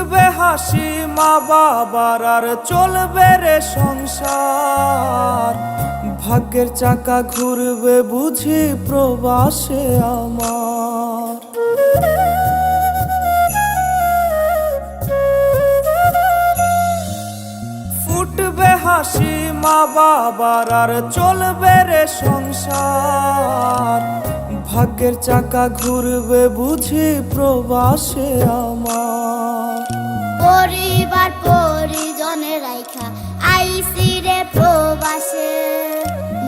ফুটবে হাসি মা বাবার আর চলবে রে সংসার। ভাগ্যের চাকা ঘুরবে বুঝি প্রবাসে আমার। ফুটবে হাসি মা বাবার আর চলবে রে সংসার। ভাগ্যের চাকা ঘুরবে বুঝি প্রবাসে আমার। পরিবার পরিজনের রাইখা আইসি রে প্রবাসে,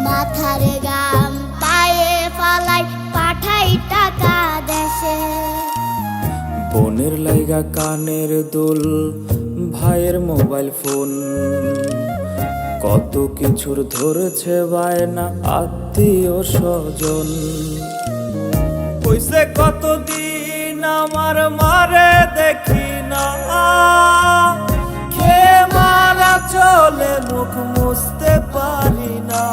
মাথারে গাম পায়ে ফালাই পাঠাই টাকা দেশে। বোনের লাইগা কানের দুল, ভাইয়ের মোবাইল ফোন, কত কিছুর ধরেছে বায়না আত্মীয় স্বজন। হইছে কতদিন আমার মারে দেখি না, খেয়ে মারা চলে মুখ মুছতে পারি না।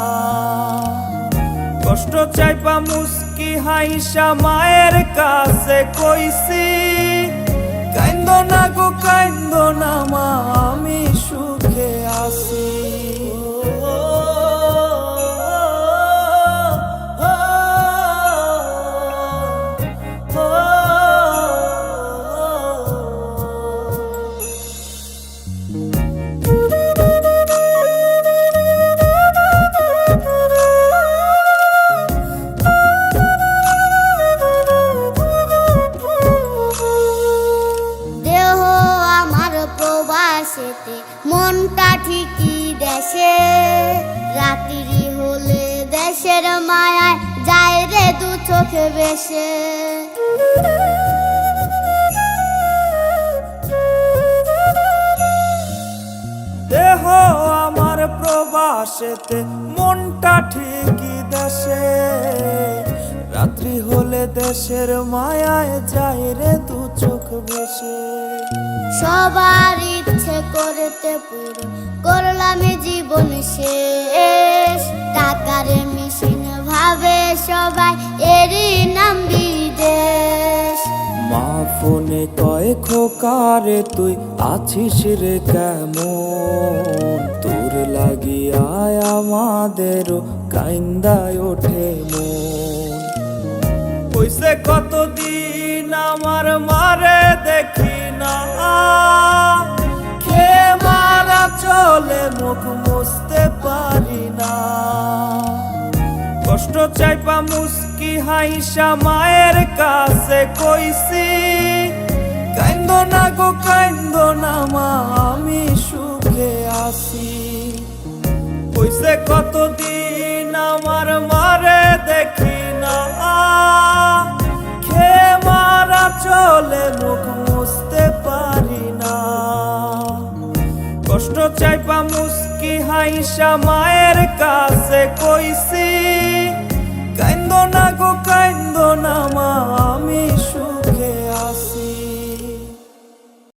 কষ্ট চাইপা মুস্কি হাইসা মায়ের কাছে কইছি, কাইন্দো না গো কাইন্দো না মা, আমি সুখে আছি। মনটা ঠিকই দেশে, রাত্রি হলে দেশের মায়ায় যায় রে দু চোখে বেশে। দেহ আমার প্রবাসেতে, মনটা ঠিকই দেশে, রাত্রি হলে দেশের মায়ায় যায় রে দু চোখ বেশে। সবার ইচ্ছে করতে পুরো করলাম জীবন শেষ, টাকার মেশিন ভাবে সবাই এরই নাম বিদেশ। মা ফোনে কয় খোকারে তুই আছিস রে কেমন, তোর লাগিয়া আমাদেরও কাইন্দায় ওঠে মন। হইছে কতদিন আমার মারে দেখি না, খেয়ে মারা চলে মুখ মুছতে পারি না। কষ্ট চাইপা মুস্কি হাইসা মায়ের কাছে কইছি, কাইন্দো না গো কাইন্দো না মা, আমি সুখে আছি। হইছে কতদিন আমার মারে দেখি না, খেয়ে মারা চলে মুখ মুছতে পারি না। কষ্ট চাইপা মুস্কি হাইসা মায়ের কাছে কইছি, কাইন্দো না গো কাইন্দো না মা, আমি